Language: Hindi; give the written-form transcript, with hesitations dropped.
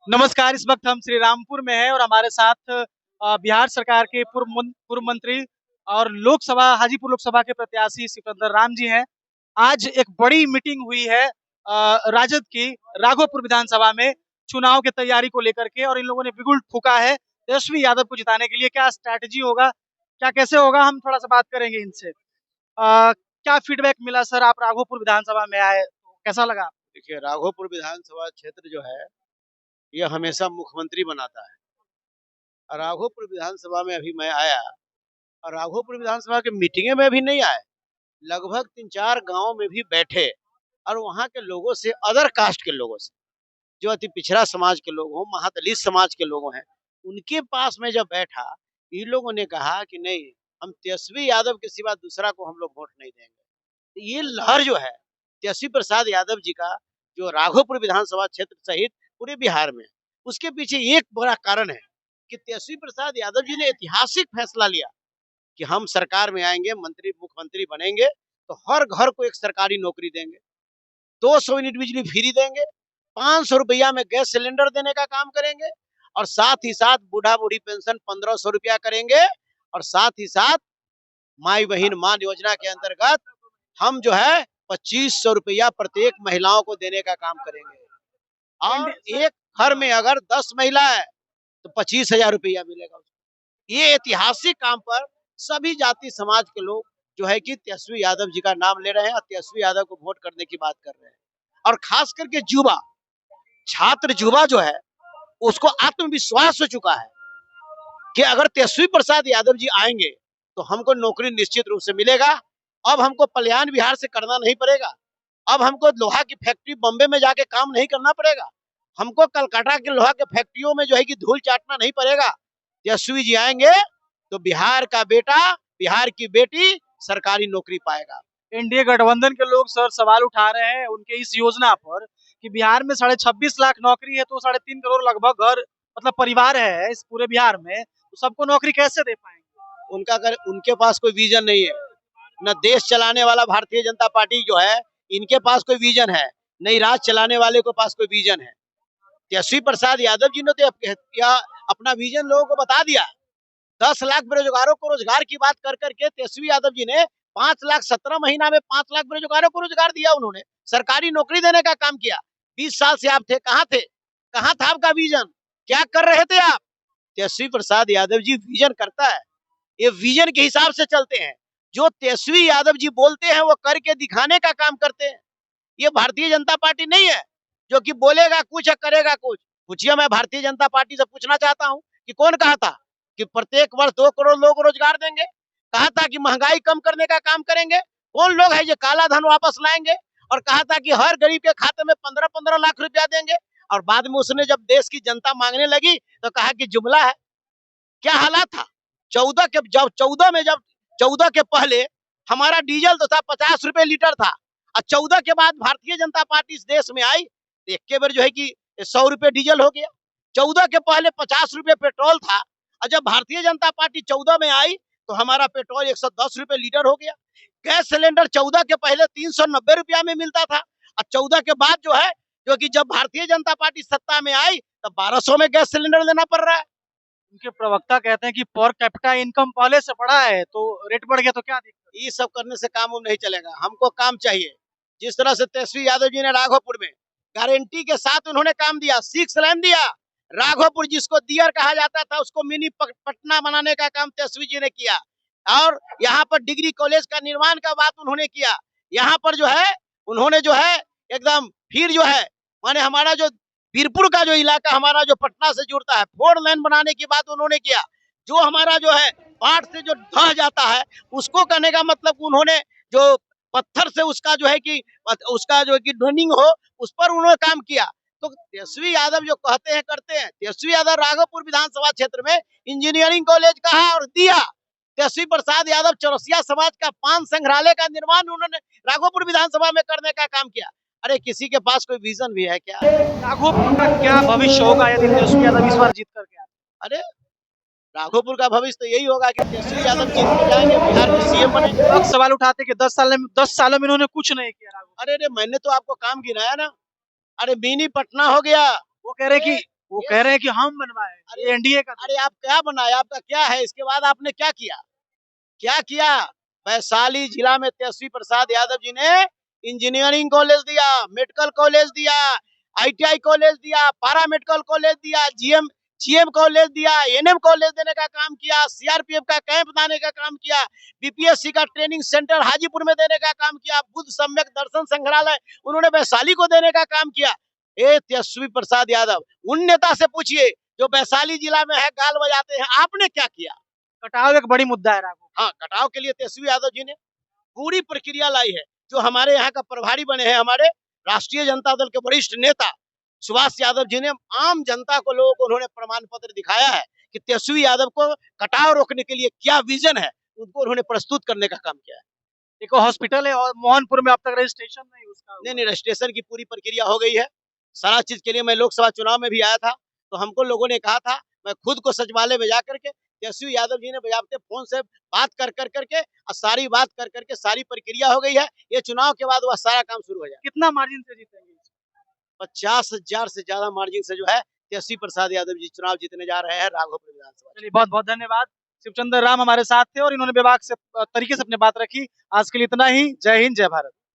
नमस्कार। इस वक्त हम श्री रामपुर में हैं और हमारे साथ बिहार सरकार के पूर्व मंत्री और लोकसभा हाजीपुर लोकसभा के प्रत्याशी सिकंदर राम जी हैं। आज एक बड़ी मीटिंग हुई है राजद की राघोपुर विधानसभा में चुनाव की तैयारी को लेकर के, और इन लोगों ने बिगुल फूका है तेजस्वी यादव को जिताने के लिए। क्या स्ट्रैटेजी होगा, क्या कैसे होगा, हम थोड़ा सा बात करेंगे इनसे। क्या फीडबैक मिला सर, आप राघोपुर विधानसभा में आए, कैसा लगा? देखिए, राघोपुर विधानसभा क्षेत्र जो है यह हमेशा मुख्यमंत्री बनाता है। और राघोपुर विधानसभा में अभी मैं आया और राघोपुर विधानसभा के मीटिंगे में भी नहीं आए, लगभग 3-4 गांव में भी बैठे और वहां के लोगों से, अदर कास्ट के लोगों से, जो अति पिछड़ा समाज के लोग हों, महादलित समाज के लोग हैं, उनके पास में जब बैठा, इन लोगों ने कहा कि नहीं, हम तेजस्वी यादव के सिवा दूसरा को हम लोग वोट नहीं देंगे। तो ये लहर जो है तेजस्वी प्रसाद यादव जी का, जो राघोपुर विधानसभा क्षेत्र सहित पूरे बिहार में, उसके पीछे एक बड़ा कारण है कि तेजस्वी प्रसाद यादव जी ने ऐतिहासिक फैसला लिया कि हम सरकार में आएंगे, मुख्यमंत्री बनेंगे तो हर घर को एक सरकारी नौकरी देंगे, 200 यूनिट बिजली फ्री देंगे, 500 रुपया में गैस सिलेंडर देने का काम करेंगे, और साथ ही साथ बूढ़ा बूढ़ी पेंशन 1500 रुपया करेंगे, और साथ ही साथ माई बहन मान योजना के अंतर्गत हम जो है 2500 रुपया प्रत्येक महिलाओं को देने का काम करेंगे। और एक घर में अगर 10 महिला है तो 25,000 रुपया मिलेगा। ये ऐतिहासिक काम पर सभी जाति समाज के लोग जो है कि तेजस्वी यादव जी का नाम ले रहे हैं और तेजस्वी यादव को वोट करने की बात कर रहे हैं। और खास करके युवा, छात्र युवा जो है, उसको आत्मविश्वास हो चुका है कि अगर तेजस्वी प्रसाद यादव जी आएंगे तो हमको नौकरी निश्चित रूप से मिलेगा। अब हमको पलायन बिहार से करना नहीं पड़ेगा, अब हमको लोहा की फैक्ट्री बम्बे में जाके काम नहीं करना पड़ेगा, हमको कलकत्ता के लोहा के फैक्ट्रियों में जो है कि धूल चाटना नहीं पड़ेगा। तेजस्वी जी आएंगे तो बिहार का बेटा, बिहार की बेटी सरकारी नौकरी पाएगा। एनडीए गठबंधन के लोग सर सवाल उठा रहे हैं उनके इस योजना पर कि बिहार में 26.5 लाख नौकरी है, तो 3.5 करोड़ लगभग घर मतलब परिवार है इस पूरे बिहार में, तो सबको नौकरी कैसे दे पाएंगे? उनके पास कोई विजन नहीं है। न देश चलाने वाला भारतीय जनता पार्टी जो है, इनके पास कोई विजन है, नहीं राज चलाने वाले के पास कोई विजन है। तेजस्वी प्रसाद यादव जी ने तो अपना विजन लोगों को बता दिया। 10 लाख बेरोजगारों को रोजगार की बात कर करके तेजस्वी यादव जी ने 5 लाख 17 महीना में 5 लाख बेरोजगारों को रोजगार दिया। उन्होंने सरकारी नौकरी देने का काम किया। 20 साल से आप थे, कहाँ थे, कहाँ था आपका विजन, क्या कर रहे थे आप? तेजस्वी प्रसाद यादव जी विजन करता है, ये विजन के हिसाब से चलते हैं। जो तेजस्वी यादव जी बोलते हैं वो करके दिखाने का काम करते हैं। ये भारतीय जनता पार्टी नहीं है जो कि बोलेगा कुछ और करेगा कुछ। पूछिए, मैं भारतीय जनता पार्टी से पूछना चाहता हूं कि कौन कहा था कि प्रत्येक वर्ष 2 करोड़ लोगों को रोजगार देंगे, कहा था कि महंगाई कम करने का काम करेंगे, कौन लोग है जो काला धन वापस लाएंगे, और कहा था कि हर गरीब के खाते में 15-15 लाख रुपया देंगे, और बाद में उसने जब देश की जनता मांगने लगी तो कहा कि जुमला है। क्या हालात था 14 में, जब 14 के पहले हमारा डीजल तो था 50 रुपए लीटर था, और 14 के बाद भारतीय जनता पार्टी इस देश में आई, एक के बार जो है कि 100 रुपए डीजल हो गया। 14 के पहले 50 रुपए पेट्रोल था, और जब भारतीय जनता पार्टी 14 में आई तो हमारा पेट्रोल 110 रुपए लीटर हो गया। गैस सिलेंडर 14 के पहले 390 रुपया में मिलता था, और 14 के बाद जो है, जो कि जब भारतीय जनता पार्टी सत्ता में आई तब 1200 में गैस सिलेंडर लेना पड़ रहा है। उनके प्रवक्ता कहते हैं कि पर कैपिटा इनकम पहले से बढ़ा है तो रेट बढ़ गया, तो क्या दिक्कत? ये सब करने से काम नहीं चलेगा, हमको काम चाहिए। जिस तरह से तेजस्वी यादव जी ने राघोपुर में गारंटी के साथ उन्होंने काम दिया, 6 लेन दिया। राघोपुर जिसको दियर कहा जाता था उसको मिनी पटना बनाने का काम तेजस्वी जी ने किया, और यहाँ पर डिग्री कॉलेज का निर्माण का बात उन्होंने किया। यहाँ पर जो है उन्होंने जो है एकदम फिर जो है, माने हमारा जो बीरपुर का जो इलाका हमारा जो पटना से जुड़ता है, 4 लेन बनाने की बात उन्होंने किया। जो हमारा जो है बाढ़ से जो ढह जाता है उसको करने का मतलब उन्होंने जो पत्थर से उसका जो है कि उसका जो है कि ड्रेनिंग हो, उस पर उन्होंने काम किया। तो तेजस्वी यादव जो कहते हैं करते हैं। तेजस्वी यादव राघोपुर विधानसभा क्षेत्र में इंजीनियरिंग कॉलेज कहा और दिया। तेजस्वी प्रसाद यादव चौरसिया समाज का पान संग्रहालय का निर्माण उन्होंने राघोपुर विधानसभा में करने का काम किया। अरे किसी के पास कोई विजन भी है क्या? राघोपुर का क्या भविष्य होगा यदि तेजस्वी यादव इस बार जीत करके आते? अरे राघोपुर का भविष्य तो यही होगा कि तेजस्वी यादव जीत के जाएंगे, बिहार के सीएम बनेंगे। लोग सवाल उठाते कि 10 सालों में इन्होंने कुछ नहीं किया। अरे मैंने तो आपको काम गिनाया ना। अरे मिनी पटना हो गया, वो कह रहे कि वो कह रहे हैं कि हम बनवाए, ये एनडीए का। अरे आप क्या बनाए, आपका क्या है, इसके बाद आपने क्या किया, क्या किया? वैशाली जिला में तेजस्वी प्रसाद यादव जी ने इंजीनियरिंग कॉलेज दिया, मेडिकल कॉलेज दिया, आईटीआई कॉलेज दिया, पारा मेडिकल कॉलेज दिया, जीएम कॉलेज दिया, एनएम कॉलेज देने का काम किया, सीआरपीएफ का कैंप बनाने का काम किया, बीपीएससी का ट्रेनिंग सेंटर हाजीपुर में देने का काम किया, बुद्ध सम्यक दर्शन संग्रहालय उन्होंने वैशाली को देने का काम किया। ए तेजस्वी प्रसाद यादव, उन नेता से पूछिए जो वैशाली जिला में है, गाल बजाते हैं, आपने क्या किया? कटाव एक बड़ी मुद्दा है राघव। हाँ, कटाव के लिए तेजस्वी यादव जी ने पूरी प्रक्रिया लाई है। जो हमारे यहाँ का प्रभारी बने हैं, हमारे राष्ट्रीय जनता दल के वरिष्ठ नेता सुभाष यादव जी ने आम जनता को, लोगों को उन्होंने प्रमाण पत्र दिखाया है कि तेजस्वी यादव को कटाव रोकने के लिए क्या विजन है, उनको उन्होंने प्रस्तुत करने का काम किया है। एक हॉस्पिटल है और मोहनपुर में अब तक रजिस्ट्रेशन नहीं उसका। नहीं, रजिस्ट्रेशन की पूरी प्रक्रिया हो गई है। सारा चीज के लिए मैं लोकसभा चुनाव में भी आया था, तो हमको लोगों ने कहा था, मैं खुद को सचिवालय में जा करके तेजस्वी यादव जी ने बजाबते फोन से बात कर करके और सारी बात कर करके सारी प्रक्रिया हो गई है। ये चुनाव के बाद वह सारा काम शुरू हो जाए। कितना मार्जिन से जीतेंगे? 50,000 से ज्यादा मार्जिन से जो है तेजस्वी प्रसाद यादव जी चुनाव जीतने जा रहे हैं राघोपुर विधानसभा। चलिए, बहुत बहुत धन्यवाद। शिवचंद्र राम हमारे साथ थे और इन्होंने विभाग से तरीके से अपनी बात रखी। आज के लिए इतना ही। जय हिंद, जय भारत।